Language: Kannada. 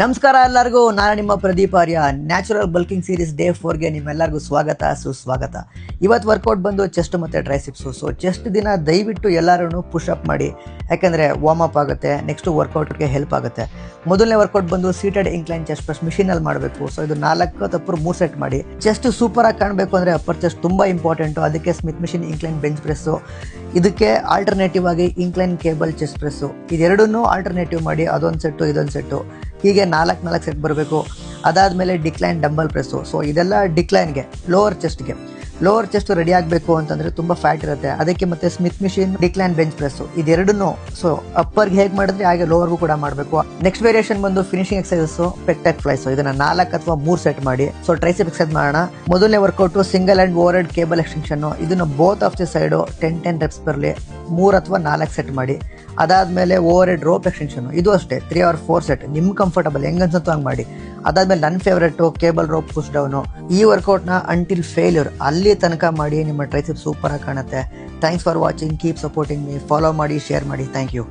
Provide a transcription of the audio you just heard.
ನಮಸ್ಕಾರ ಎಲ್ಲರಿಗೂ, ನಾನು ನಿಮ್ಮ ಪ್ರದೀಪ್ ಆರ್ಯ. ನ್ಯಾಚುರಲ್ ಬಲ್ಕಿಂಗ್ ಸೀರೀಸ್ ಡೇ 4ಗೆ ನಿಮ್ಮೆಲ್ಲರಿಗೂ ಸ್ವಾಗತ ಸುಸ್ವಾಗತ. ಇವತ್ತು ವರ್ಕೌಟ್ ಬಂದು ಚೆಸ್ಟ್ ಮತ್ತು ಟ್ರೈಸಿಪ್ಸು. ಸೊ ಚೆಸ್ಟ್ ದಿನ ದಯವಿಟ್ಟು ಎಲ್ಲರೂ ಪುಷಪ್ ಮಾಡಿ, ಯಾಕೆಂದರೆ ವಾರ್ಮ್ ಅಪ್ ಆಗುತ್ತೆ, ನೆಕ್ಸ್ಟು ವರ್ಕೌಟ್ಗೆ ಹೆಲ್ಪ್ ಆಗುತ್ತೆ. ಮೊದಲನೇ ವರ್ಕೌಟ್ ಬಂದು ಸೀಟೆಡ್ ಇನ್ಕ್ಲೈನ್ ಚೆಸ್ಟ್ ಪ್ರೆಸ್ ಮಿಷಿನಲ್ಲಿ ಮಾಡಬೇಕು. ಸೊ ಇದು 4 ತಪ್ಪರು 3 ಸೆಟ್ ಮಾಡಿ. ಚೆಸ್ಟ್ ಸೂಪರಾಗಿ ಕಾಣಬೇಕು ಅಂದರೆ ಅಪ್ಪರ್ ಚೆಸ್ಟ್ ತುಂಬ ಇಂಪಾರ್ಟೆಂಟು. ಅದಕ್ಕೆ Smith machine incline bench press, ಇದಕ್ಕೆ ಆಲ್ಟರ್ನೇಟಿವ್ ಆಗಿ ಇನ್ಕ್ಲೈನ್ ಕೇಬಲ್ ಚೆಸ್ಟ್ ಪ್ರೆಸ್ಸು, ಇದೆರಡನ್ನೂ ಆಲ್ಟರ್ನೇಟಿವ್ ಮಾಡಿ ಅದೊಂದು ಸೆಟ್ಟು ಇದೊಂದು ಸೆಟ್ಟು, ಹೀಗೆ 4 ಸೆಟ್ ಬರಬೇಕು. ಅದಾದಮೇಲೆ ಡಿಕ್ಲೈನ್ ಡಂಬಲ್ ಪ್ರೆಸ್ಸು. ಸೊ ಇದೆಲ್ಲ ಡಿಕ್ಲೈನ್ಗೆ, ಲೋವರ್ ಚೆಸ್ಟ್ ರೆಡಿ ಆಗಬೇಕು ಅಂತಂದರೆ ತುಂಬ ಫ್ಯಾಟ್ ಇರುತ್ತೆ. ಅದಕ್ಕೆ ಮತ್ತೆ Smith machine decline bench press, ಇದೆರಡನ್ನೂ ಸೊ ಅಪ್ಪರ್ಗೆ ಹೇಗೆ ಮಾಡಿದ್ರೆ ಹಾಗೆ ಲೋವರ್ಗೂ ಕೂಡ ಮಾಡಬೇಕು. ನೆಕ್ಸ್ಟ್ ವೇರಿಯೇಷನ್ ಬಂದು ಫಿನಿಶಿಂಗ್ ಎಕ್ಸಸೈಸಸ್ಸು ಪೆಕ್ಟೆಕ್ ಫ್ಲೈಸು. ಇದನ್ನು 4 ಅಥವಾ 3 ಸೆಟ್ ಮಾಡಿ. ಸೊ ಟ್ರೈಸೆಪ್ ಎಕ್ಸರ್ಸೈಸ್ ಮಾಡೋಣ. ಮೊದಲನೇ workout single hand overhead cable extension. ಇದನ್ನು both of the side 10 reps ಬರಲಿ, 3 ಅಥವಾ 4 ಸೆಟ್ ಮಾಡಿ. ಅದಾದಮೇಲೆ ಓವರ್ ಹೆಡ್ ರೋಪ್ ಎಕ್ಸ್ಟೆನ್ಷನ್ನು, ಇದು ಅಷ್ಟೇ 3 or 4 ಸೆಟ್, ನಿಮ್ಗೆ ಕಂಫರ್ಟಬಲ್ ಹೆಂಗೆ ಅನ್ಸುತ್ತೋ ಹಂಗೆ ಮಾಡಿ. ಅದಾದಮೇಲೆ ನನ್ನ favourite cable rope push down. ಈ ವರ್ಕೌಟ್ನ ಅಂಟಿಲ್ ಫೇಲ್ಯೂರ್ ಅಲ್ಲಿ ತನಕ ಮಾಡಿ, ನಿಮ್ಮ ಟ್ರೈಸೆಪ್ ಸೂಪರಾಗಿ ಕಾಣುತ್ತೆ. Thanks for watching, keep supporting me. Follow ಮಾಡಿ, ಶೇರ್ ಮಾಡಿ. Thank you.